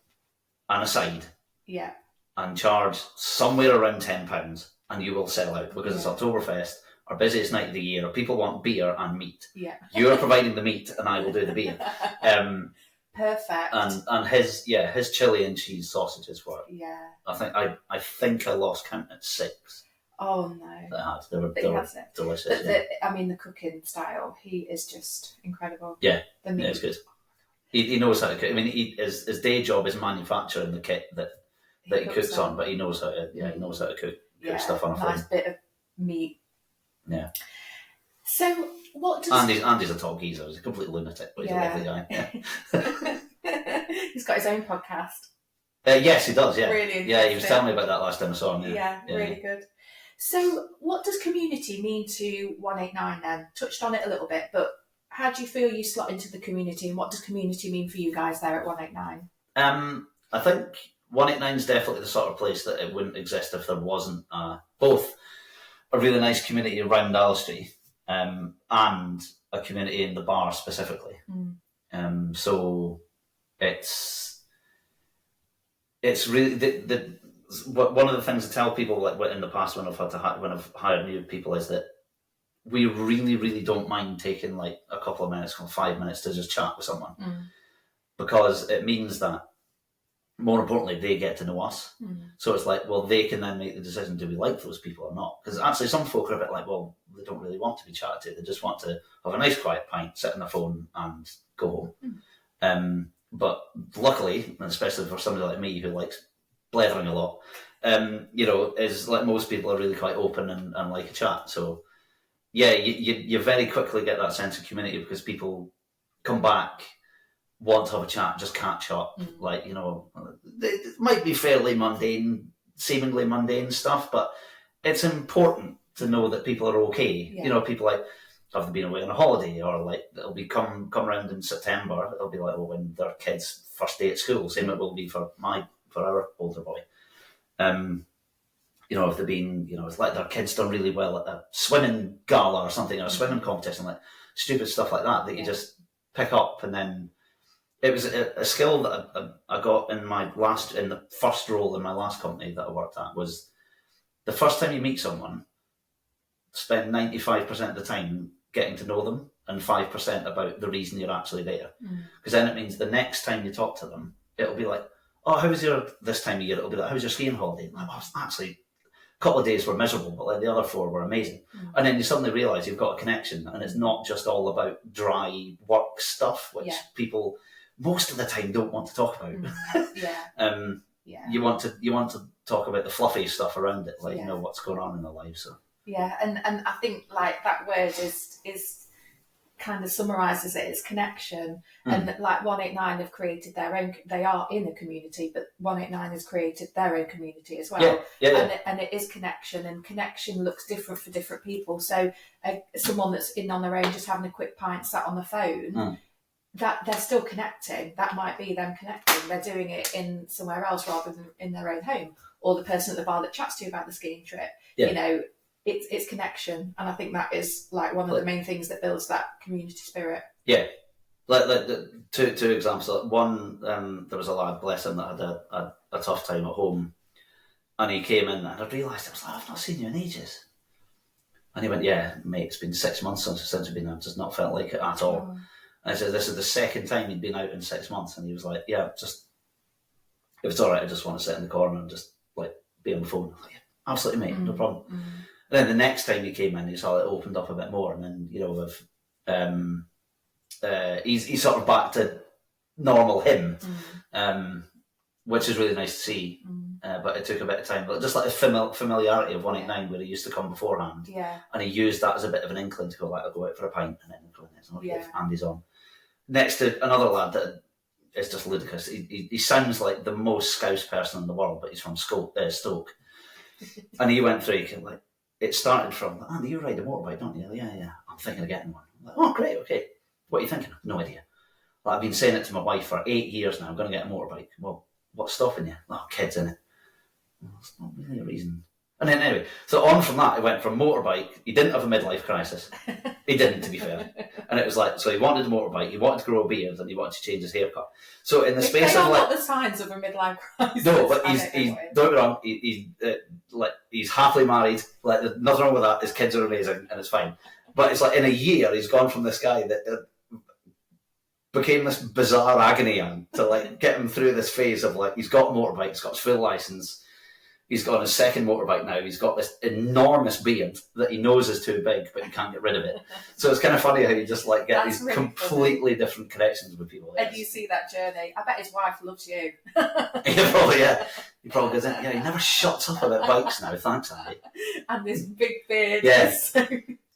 and a side. Yeah. And charge somewhere around £10, and you will sell out because it's Oktoberfest, our busiest night of the year. People want beer and meat. Yeah. You're providing the meat, and I will do the beer. Perfect. And his chili and cheese sausages were. Yeah. I think I lost count at 6. Oh no. They were delicious. But the cooking style, he is just incredible. Yeah. The meat. Yeah, it's good. He knows how to cook. I mean, his day job is manufacturing the kit that he cooks on, but he knows how to cook stuff on a nice bit of meat. Yeah. So what does Andy's a top geezer. He's a complete lunatic, but he's a lovely guy. Yeah. He's got his own podcast. Yes, he does. Yeah. Really. Yeah, he was telling me about that last time I saw him. Yeah, really good. So, what does community mean to 189 then? Touched on it a little bit, but how do you feel you slot into the community, and what does community mean for you guys there at 189? I think 189 is definitely the sort of place that it wouldn't exist if there wasn't both a really nice community around Allestree and a community in the bar specifically. So it's it's really one of the things I tell people, like in the past when I've hired new people, is that we really, really don't mind taking like a couple of minutes, 5 minutes to just chat with someone, because it means that, more importantly, they get to know us. So it's like, well, they can then make the decision: do we like those people or not? Because actually, some folk are a bit like, well, they don't really want to be chatted to; they just want to have a nice, quiet pint, sit on the phone, and go home. But luckily, and especially for somebody like me who likes blethering a lot, is like most people are really quite open and like a chat. So yeah, you very quickly get that sense of community because people come back, want to have a chat, just catch up. Like, it might be fairly mundane, seemingly mundane stuff, but it's important to know that people are okay. Yeah. People like, have they been away on a holiday, or like it'll be come around in September, it'll be like, well, when their kids' first day at school, same it will be for our older boy. If they've been, it's like their kids done really well at a swimming gala or something, or a swimming competition, like stupid stuff like that you just pick up. And then it was a skill that I got in the first role in my last company that I worked at, was the first time you meet someone, spend 95% of the time getting to know them and 5% about the reason you're actually there. Because then it means the next time you talk to them, it'll be like, oh, how was this time of year? It'll be like, how was your skiing holiday? Like, oh, actually, a couple of days were miserable, but like the other 4 were amazing. And then you suddenly realise you've got a connection, and it's not just all about dry work stuff, which people most of the time don't want to talk about. You want to talk about the fluffy stuff around it, like what's going on in their lives. So and I think like that word is kind of summarises it as connection. And like 189 have created their own, they are in a community, but 189 has created their own community as well. And it is connection, and connection looks different for different people. So someone that's in on their own, just having a quick pint, sat on the phone, that they're still connecting. That might be them connecting. They're doing it in somewhere else rather than in their own home. Or the person at the bar that chats to you about the skiing trip. It's connection, and I think that is like one of the main things that builds that community spirit. Yeah, like the two examples. One, there was a lad, bless him, that had a tough time at home, and he came in, and I realised, I was like, I've not seen you in ages. And he went, yeah, mate, it's been 6 months since we've been out. Just not felt like it at all. And I said, this is the second time he'd been out in 6 months, and he was like, yeah, just if it's all right, I just want to sit in the corner and just like be on the phone. Like, yeah, absolutely, mate, no problem. And then the next time he came in, he saw it opened up a bit more, and then he's sort of back to normal him, which is really nice to see. But it took a bit of time. But just like the familiarity of 189, where he used to come beforehand, and he used that as a bit of an inkling to go, like, I'll go out for a pint, and then go in there. If Andy's on. Next to another lad that is just ludicrous. He sounds like the most Scouse person in the world, but he's from Stoke. And he went through, like, it started from, Andy, you ride a motorbike, don't you? Yeah. I'm thinking of getting one. I'm like, oh, great, okay. What are you thinking? No idea. Like, I've been saying it to my wife for 8 years now. I'm going to get a motorbike. Well, what's stopping you? Oh, kids, innit? Well, that's not really a reason. And then anyway, so on from that, it went from motorbike. He didn't have a midlife crisis. He didn't, to be fair. And it was like, so he wanted a motorbike, he wanted to grow a beard, and he wanted to change his haircut. So in the space of like, not the signs of a midlife crisis. No, but he's don't get me wrong. He's happily married. Like, there's nothing wrong with that. His kids are amazing, and it's fine. But it's like in a year, he's gone from this guy that became this bizarre agony aunt to like get him through this phase of like, he's got a motorbike, he's got his full license. He's got his second motorbike now. He's got this enormous beard that he knows is too big, but he can't get rid of it. So it's kind of funny how you just like get these really completely different connections with people. And you see that journey. I bet his wife loves you. He probably goes, yeah, he never shuts up about bikes now, thanks, Andy. And this big beard. Yeah.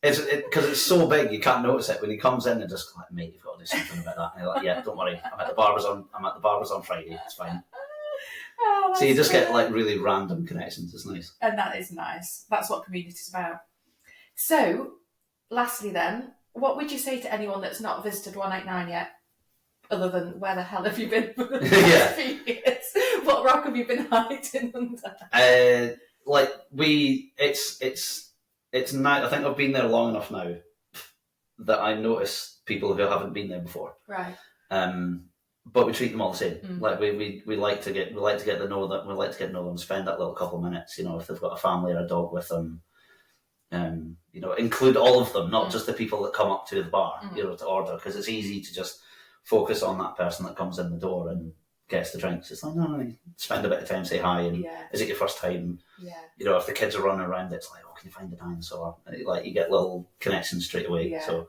Because it's so big, you can't notice it. When he comes in and just like, mate, you've got to do something about that. And you're like, yeah, don't worry. I'm at the barbers on Friday. It's fine. Oh, so you just get like really random connections. It's nice. And that is nice. That's what community's about. So, lastly then, what would you say to anyone that's not visited 189 yet? Other than, where the hell have you been for the last few years? What rock have you been hiding under? It's now, I think I've been there long enough now that I notice people who haven't been there before. Right. but we treat them all the same. Like we like to get to know them. We like to get to know them. Spend that little couple of minutes. If they've got a family or a dog with them, include all of them, not just the people that come up to the bar, to order, because it's easy to just focus on that person that comes in the door and gets the drinks. It's like, no, spend a bit of time, say hi, and is it your first time? Yeah. If the kids are running around, it's like, oh, can you find a dinosaur? And like you get little connections straight away. Yeah. So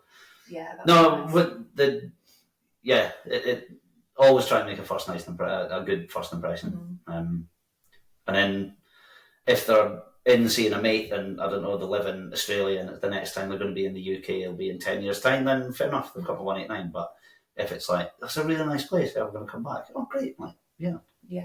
that's no, nice. it always try and make a good first impression. And then if they're in seeing a mate and I don't know, they live in Australia and the next time they're going to be in the UK, it'll be in 10 years' time, then fair enough, they've got a 189. But if it's like, that's a really nice place, I'm going to come back. Oh, great. Like, yeah.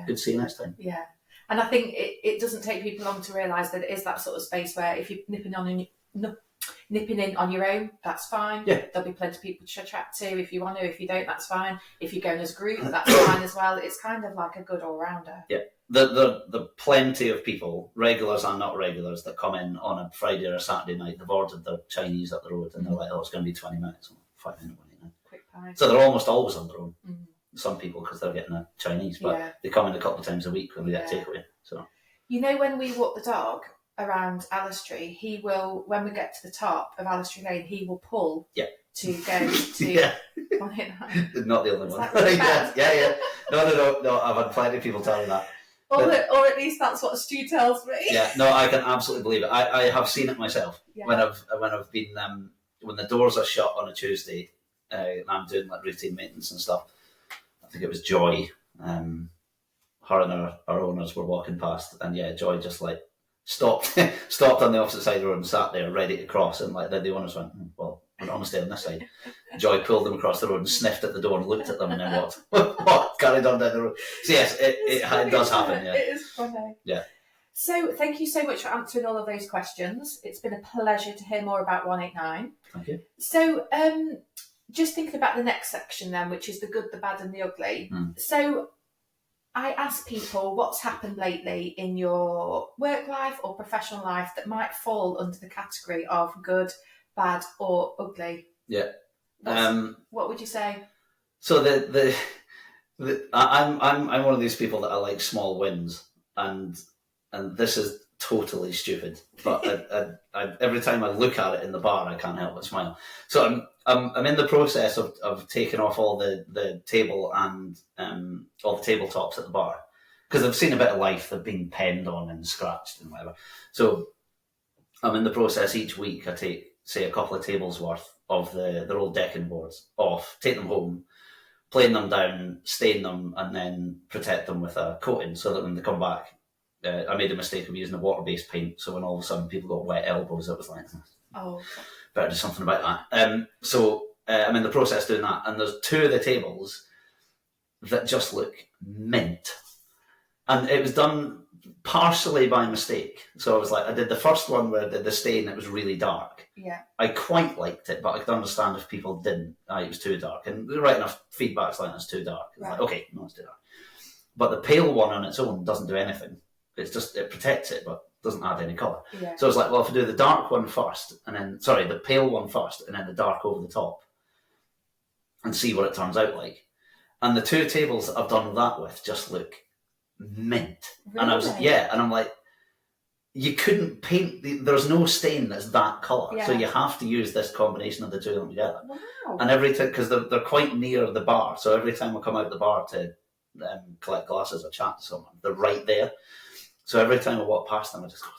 Good to see you next time. Yeah. And I think it doesn't take people long to realise that it is that sort of space where if you're nipping in on your own, that's fine. Yeah. There'll be plenty of people to chat to if you want to. If you don't, that's fine. If you're going as a group, that's fine as well. It's kind of like a good all-rounder. Yeah. The plenty of people, regulars and not regulars, that come in on a Friday or a Saturday night, they've ordered the Chinese up the road and they're like, oh, it's going to be 20 minutes. 5 minutes. Quick pie. So they're almost always on their own. Some people, because they're getting a Chinese, but they come in a couple of times a week when we get takeaway. So when we walk the dog around Allestree, he will, when we get to the top of Allestree Lane, he will pull to go to on it. Not the only one. Yeah. No. I've had plenty of people tell me that. Or at least that's what Stu tells me. Yeah, no, I can absolutely believe it. I have seen it myself when I've been when the doors are shut on a Tuesday and I'm doing like routine maintenance and stuff. I think it was Joy. Her and our owners were walking past, and Joy just like stopped on the opposite side of the road and sat there ready to cross, and like the owners went, well, we're not going to stay on this side. Joy pulled them across the road and sniffed at the door and looked at them and then walked carried on down the road. So yes, it does happen. Yeah, it is funny. Yeah. So thank you so much for answering all of those questions. It's been a pleasure to hear more about 189. Thank you. So just thinking about the next section then, which is the good, the bad and the ugly. So I ask people what's happened lately in your work life or professional life that might fall under the category of good, bad or ugly. Yeah. What would you say? So I'm one of these people that I like small wins, and this is totally stupid, but I every time I look at it in the bar, I can't help but smile. So I'm in the process of taking off all the table and all the tabletops at the bar, because I've seen a bit of life. They've been penned on and scratched and whatever. So I'm in the process each week. I take, say, a couple of tables worth of their old decking boards off, take them home, plane them down, stain them, and then protect them with a coating so that when they come back, I made the mistake of using a water-based paint, so when all of a sudden people got wet elbows, it was like, better do something about that. So I'm in the process doing that, and there's two of the tables that just look mint. And it was done partially by mistake. So I was like, I did the first one where I did the stain, it was really dark. Yeah. I quite liked it, but I could understand if people didn't. It was too dark. And right enough feedback's like, it's too dark. Right. Like, okay, no, it's too dark. But the pale one on its own doesn't do anything. It's just, it protects it, but doesn't add any colour. Yeah. So I was like, well, if I do the dark one first, the pale one first, and then the dark over the top, and see what it turns out like. And the two tables that I've done that with just look mint. Really? And I'm like, you couldn't paint, there's no stain that's that colour, so you have to use this combination of the two of them together. Wow. And every time, because they're quite near the bar, so every time I come out the bar to collect glasses or chat to someone, they're right there. So every time I walk past them, I just go,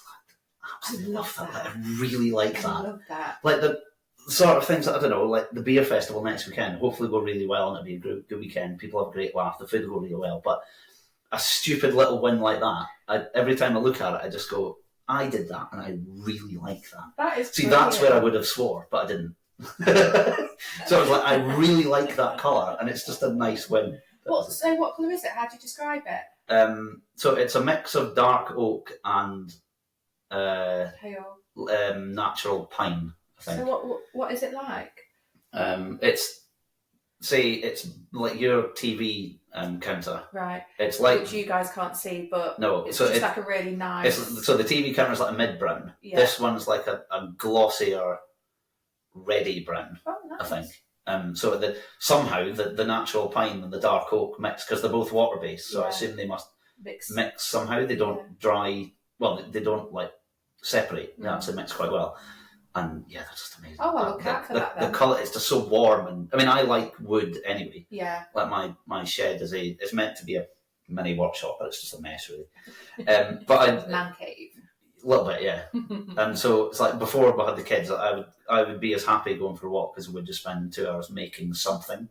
I absolutely love that. Like, I really like that. I love that. Like the sort of things that, I don't know, like the beer festival next weekend, hopefully go really well and it'll be a good weekend. People have a great laugh, the food will go really well. But a stupid little win like that, every time I look at it, I just go, I did that and I really like that. That is See, that's where I would have swore, but I didn't. So I was like, I really like that colour and it's just a nice win. So what colour is it? How do you describe it? So it's a mix of dark oak and natural pine, I think. So what is it like? It's like your TV counter. Right. It's like, which you guys can't see, but no, it's so just like a really nice. So the TV counter is like a mid brown. Yeah. This one's like a glossier, reddy brown. Oh, nice. I think. So somehow the natural pine and the dark oak mix, because they're both water based. So I assume they must mix somehow. They don't dry. Well, they don't like separate. They actually mix quite well. And yeah, they're just amazing. Oh, I'll look out for that then. The colour is just so warm, and I mean, I like wood anyway. Yeah. Like my shed it's meant to be a mini workshop, but it's just a mess really. But man cave. A little bit, yeah. And so it's like before we had the kids, I would be as happy going for a walk as we'd just spend 2 hours making something,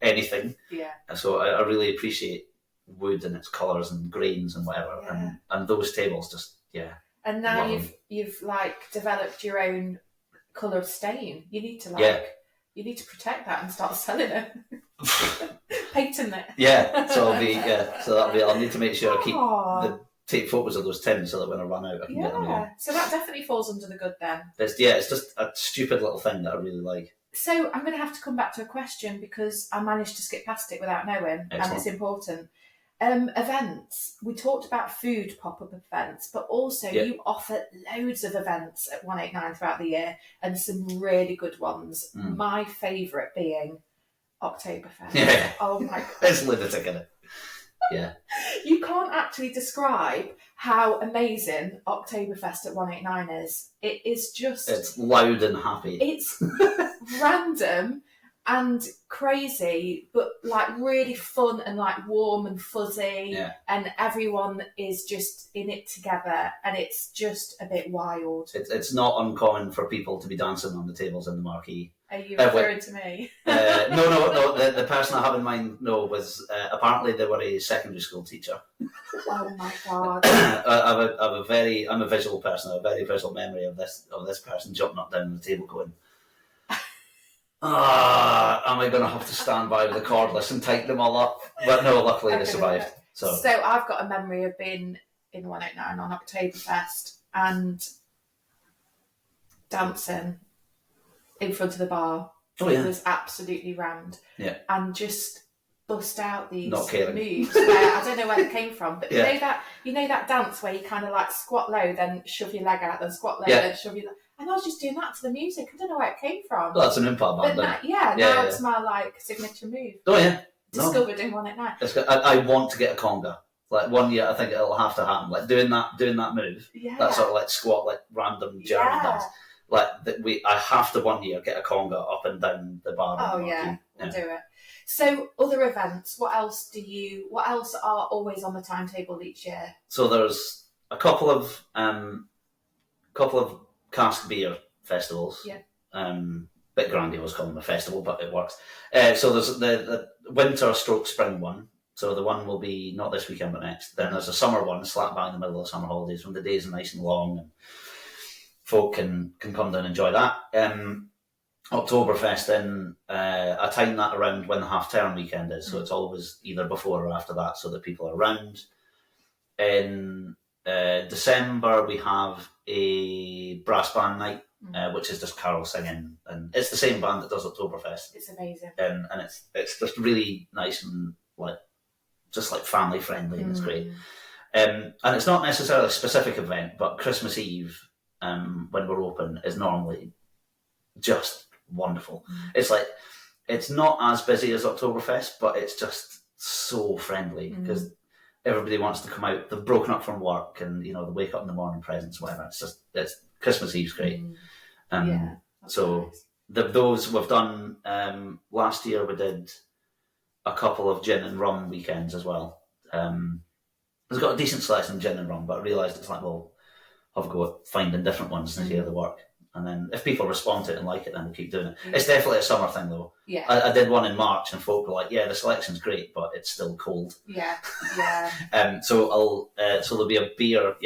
anything. Yeah. And so I really appreciate wood and its colours and grains and whatever, and those tables just And now you've like developed your own colour stain. You need to you need to protect that and start selling it. Patent it. Yeah. So I'll need to make sure I take photos of those tins so that when I run out I can get them again. So that definitely falls under the good then. It's just a stupid little thing that I really like. So I'm going to have to come back to a question because I managed to skip past it without knowing. Excellent. And it's important. Events. We talked about food pop-up events, but also you offer loads of events at 189 throughout the year, and some really good ones. My favourite being Oktoberfest. Yeah. Oh my god. It's lunatic, isn't it? Yeah. You can't actually describe how amazing Oktoberfest at 189 is. It is just... It's loud and happy. It's random and crazy, but like really fun and like warm and fuzzy, and everyone is just in it together, and it's just a bit wild. It's not uncommon for people to be dancing on the tables in the marquee. Are you referring to me? No. The person I have in mind, was apparently they were a secondary school teacher. Oh my god! I'm a visual person. I have a very visual memory of this person jumping up down the table going, am I going to have to stand by with a cordless and tighten them all up? But no, luckily they survived. So I've got a memory of being in 189 on Oktoberfest and dancing in front of the bar. It was absolutely rammed. Yeah. And just bust out these Not caring. moves where I don't know where it came from, but you know that dance where you kind of like squat low, then shove your leg out, then squat low, then shove your leg. And I was just doing that to the music. I don't know where it came from. Well, that's an impact band. But now it's my like signature move. Oh yeah. Discovered in 189. I want to get a conga. Like one year, I think it'll have to happen. Like doing that move. Yeah. That sort of like squat, like random German dance. Like I have to one year get a conga up and down the bar. Oh yeah, we'll do it. So other events, what else are always on the timetable each year? So there's a couple of cask beer festivals. Yeah. Bit grandiose calling them a festival, but it works. So there's the winter stroke spring one. So the one will be not this weekend but next. Then there's a summer one slap bang in the middle of the summer holidays when the days are nice and long and folk can come down and enjoy that. Oktoberfest, then I time that around when the half-term weekend is, so it's always either before or after that, so that people are around. In December, we have a brass band night, which is just carol singing, and it's the same band that does Oktoberfest. It's amazing, and it's just really nice and like just like family friendly, and it's great. And it's not necessarily a specific event, but Christmas Eve, when we're open, is normally just wonderful. It's like, it's not as busy as Oktoberfest, but it's just so friendly because everybody wants to come out. They've broken up from work and, they wake up in the morning, presents, whatever. It's Christmas Eve's great. So nice. Those we've done, last year we did a couple of gin and rum weekends as well. It's got a decent selection of gin and rum, but I realised it's like, well, I've got finding different ones to hear the work. And then if people respond to it and like it, then we'll keep doing it. It's definitely a summer thing though. Yeah. I did one in March and folk were like, yeah, the selection's great, but it's still cold. Yeah. So there'll be a beer,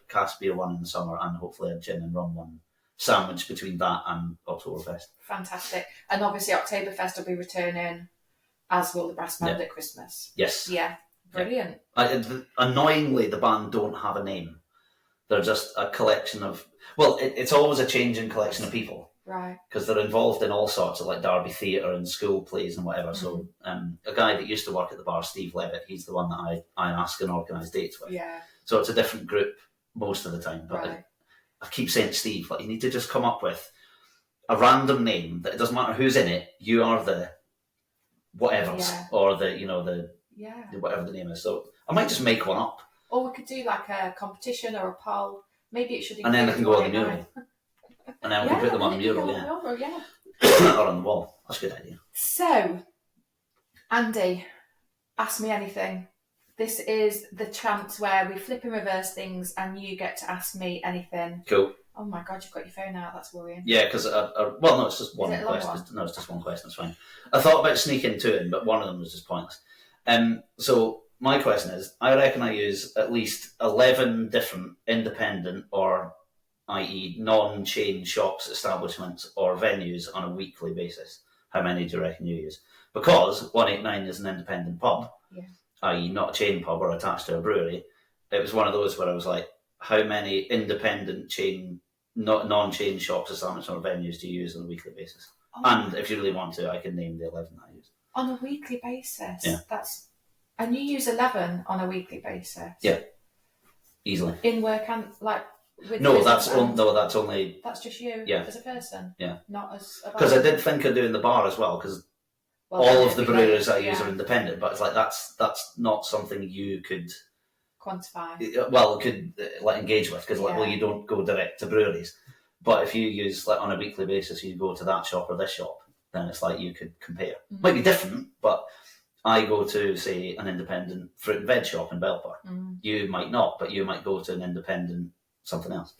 cask beer one in the summer and hopefully a gin and rum one sandwich between that and Oktoberfest. Fantastic. And obviously Oktoberfest will be returning, as will the brass band at Christmas. Yes. Yeah. Brilliant. Annoyingly, the band don't have a name. They're just a collection of... Well, it's always a changing collection of people. Right. Because they're involved in all sorts of like Derby theatre and school plays and whatever. So a guy that used to work at the bar, Steve Levitt, he's the one that I ask and organise dates with. Yeah. So it's a different group most of the time. But I keep saying to Steve, like, you need to just come up with a random name that it doesn't matter who's in it. You are the whatevers or the whatever the name is. So I might just make one up. Or we could do like a competition or a poll. Maybe it should. And then they can go on the mural. And then we can put them on the mural. Or on the wall. That's a good idea. So, Andy, ask me anything. This is the chance where we flip and reverse things, and you get to ask me anything. Cool. Oh my God, you've got your phone out. That's worrying. Yeah, because well, no, it's just one question. No, it's just one question. It's fine. I thought about sneaking two in, but one of them was just pointless. So my question is, I reckon I use at least 11 different independent or, i.e., non-chain shops, establishments, or venues on a weekly basis. How many do you reckon you use? Because 189 is an independent pub, i.e., not a chain pub or attached to a brewery. It was one of those where I was like, how many independent chain, non-chain shops, establishments, or venues do you use on a weekly basis? Oh. And if you really want to, I can name the 11 I use. On a weekly basis? Yeah. And you use 11 on a weekly basis? Yeah. Easily. In work and like with that's only. That's just you. Yeah. As a person. Yeah. Not as. Because I did think of doing the bar as well. Because all of the breweries I use are independent, but it's like that's not something you could quantify. Well, could engage with because you don't go direct to breweries. But if you use on a weekly basis, you go to that shop or this shop, then it's like you could compare. Mm-hmm. Might be different, but. I go to, say, an independent fruit and veg shop in Belper. Mm. You might not, but you might go to an independent something else.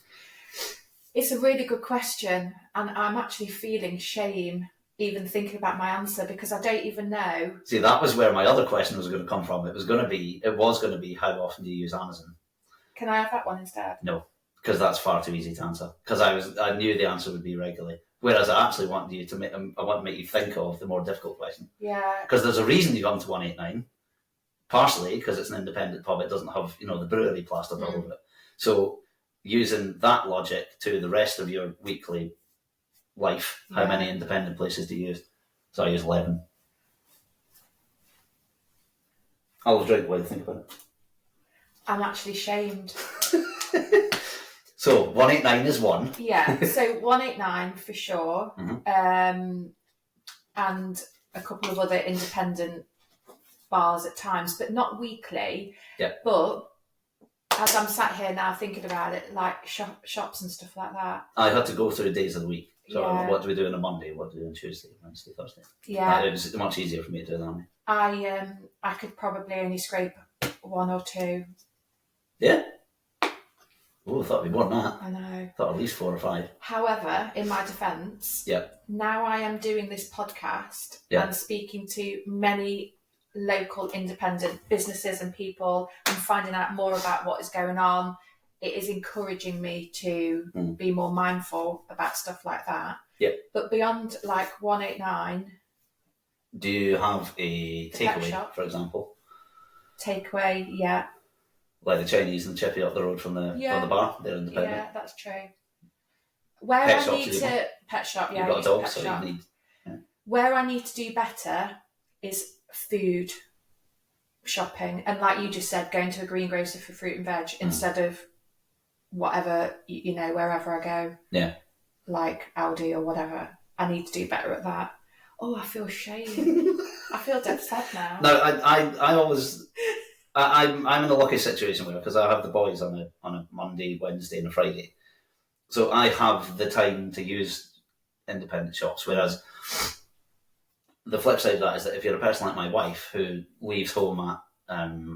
It's a really good question, and I'm actually feeling shame even thinking about my answer because I don't even know. See, that was where my other question was going to come from. It was going to be how often do you use Amazon? Can I have that one instead? No, because that's far too easy to answer. Because I knew the answer would be regularly. Whereas I actually want you to make you think of the more difficult question. Yeah. Because there's a reason you come to 189. Partially because it's an independent pub. It doesn't have the brewery plastered all over it. So using that logic to the rest of your weekly life, how many independent places do you use? So I use 11. I'll drink while you think about it. I'm actually shamed. So 189 is one. Yeah, so 189 for sure. Mm-hmm. And a couple of other independent bars at times, but not weekly. Yeah. But as I'm sat here now thinking about it, like shops and stuff like that. I had to go through days of the week. So what do we do on a Monday? What do we do on Tuesday, Wednesday, Thursday? Yeah. It was much easier for me to do that. I could probably only scrape one or two. Yeah. Oh, I thought it'd be more than that. I know. I thought at least 4 or 5. However, in my defence, now I am doing this podcast and speaking to many local independent businesses and people and finding out more about what is going on. It is encouraging me to be more mindful about stuff like that. Yeah. But beyond like 189... Do you have a takeaway, for example? Takeaway, yeah. Like the Chinese and Chippy up the road from the bar, they're independent. Yeah, that's true. Where I need to pet shop, You've got a dog, so you need. Yeah. Where I need to do better is food shopping, and like you just said, going to a greengrocer for fruit and veg instead of whatever wherever I go. Yeah. Like Aldi or whatever. I need to do better at that. Oh, I feel shame. I feel dead sad now. No, I always. I'm in a lucky situation where because I have the boys on a Monday, Wednesday, and a Friday, so I have the time to use independent shops. Whereas the flip side of that is that if you're a person like my wife who leaves home at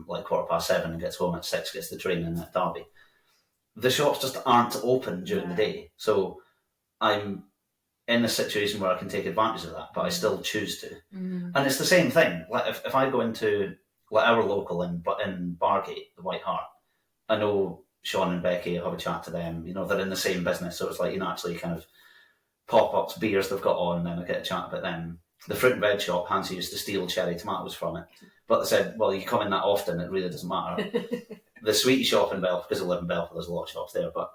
like 7:15 and gets home at 6, gets the train in at Derby, the shops just aren't open during the day. So I'm in a situation where I can take advantage of that, but I still choose to. And it's the same thing. Like if I go into our local in Bargate, the White Hart, I know Sean and Becky, I have a chat to them, they're in the same business, so it's like, actually kind of pop-ups, beers they've got on, and I get a chat about them. The fruit and veg shop, Hansi used to steal cherry tomatoes from it, but they said, well, you come in that often, it really doesn't matter. The sweetie shop in Belfast, because I live in Belfast, there's a lot of shops there, but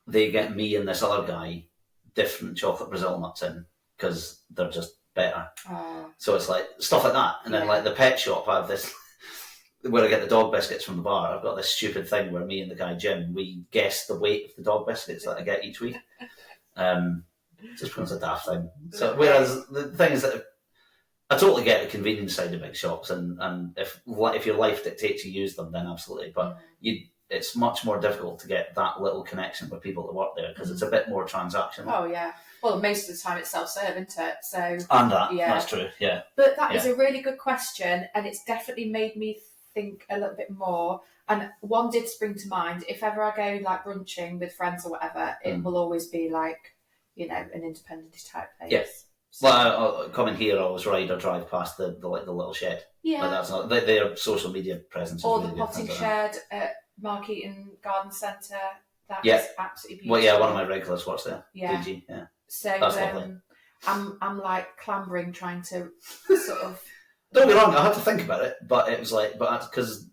they get me and this other guy different chocolate Brazil nuts in, because they're just better. So it's like stuff like that. And then like the pet shop, I have this where I get the dog biscuits from the bar. I've got this stupid thing where me and the guy Jim, we guess the weight of the dog biscuits that I get each week. just becomes a daft thing. So whereas the thing is that I totally get the convenience side of big shops, and if your life dictates you use them, then absolutely. But it's much more difficult to get that little connection with people that work there because it's a bit more transactional. Oh yeah. Well, most of the time it's self-serve, isn't it? So and that's true. Yeah. But that is a really good question, and it's definitely made me think a little bit more. And one did spring to mind. If ever I go like brunching with friends or whatever, it will always be like, you know, an independent type place. Yes. So, well, I come in here, I always ride or drive past the little shed. Yeah. Like that's not their social media presence. Or really the potting shed at Mark Eaton Garden Centre. That's absolutely beautiful. Well, yeah, one of my regulars works there. Yeah. DG, yeah. So that's lovely. I'm like clambering, trying to sort of. Don't be wrong. I had to think about it, but it was like, because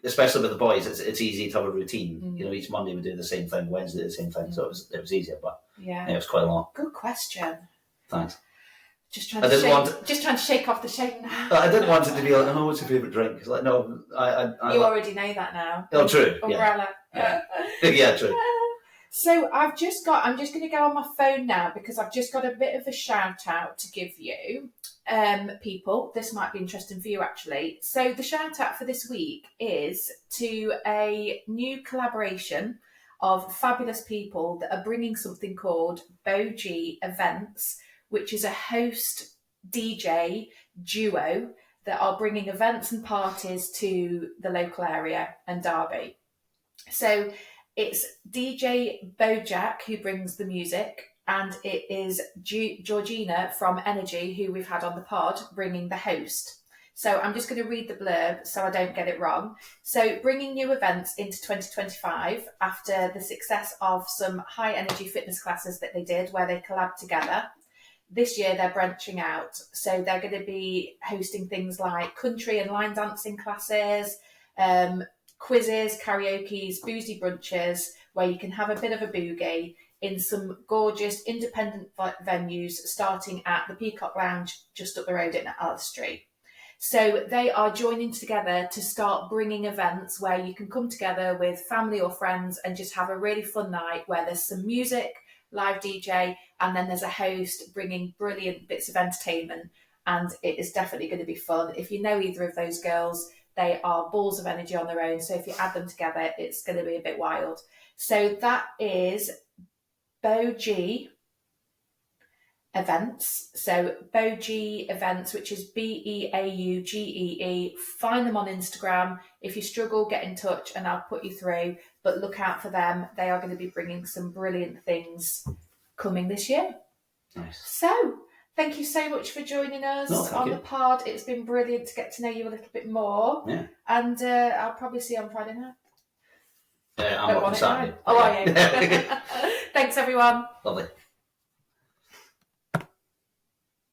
especially with the boys, it's easy to have a routine. You know, each Monday we do the same thing, Wednesday the same thing, so it was easier. But it was quite long. Good question. Thanks. Just trying to shake off the shame now. I didn't want it to be like, oh, what's your favourite drink? It's like, no, you already know that now. Oh, true. Umbrella. Yeah, true. So I'm just going to go on my phone now because I've just got a bit of a shout out to give you, people. This might be interesting for you actually. So the shout out for this week is to a new collaboration of fabulous people that are bringing something called Boji Events, which is a host DJ duo that are bringing events and parties to the local area and Derby. So it's DJ Bojack who brings the music, and it is Georgina from Energy, who we've had on the pod, bringing the host. So I'm just going to read the blurb so I don't get it wrong. So bringing new events into 2025 after the success of some high energy fitness classes that they did where they collabed together. This year they're branching out. So they're going to be hosting things like country and line dancing classes, quizzes, karaoke's, boozy brunches, where you can have a bit of a boogie in some gorgeous independent venues, starting at the Peacock Lounge just up the road in Allestree. So they are joining together to start bringing events where you can come together with family or friends and just have a really fun night where there's some music, live DJ, and then there's a host bringing brilliant bits of entertainment, and it is definitely going to be fun. If you know either of those girls, they are balls of energy on their own, so if you add them together, it's going to be a bit wild. So that is Boji Events. So Boji Events, which is BEAUGEE. Find them on Instagram. If you struggle, get in touch and I'll put you through. But look out for them. They are going to be bringing some brilliant things coming this year. Nice. So thank you so much for joining us on the pod. It's been brilliant to get to know you a little bit more. Yeah. And I'll probably see you on Friday night. I'm on Saturday. Oh, are you? Thanks, everyone. Lovely.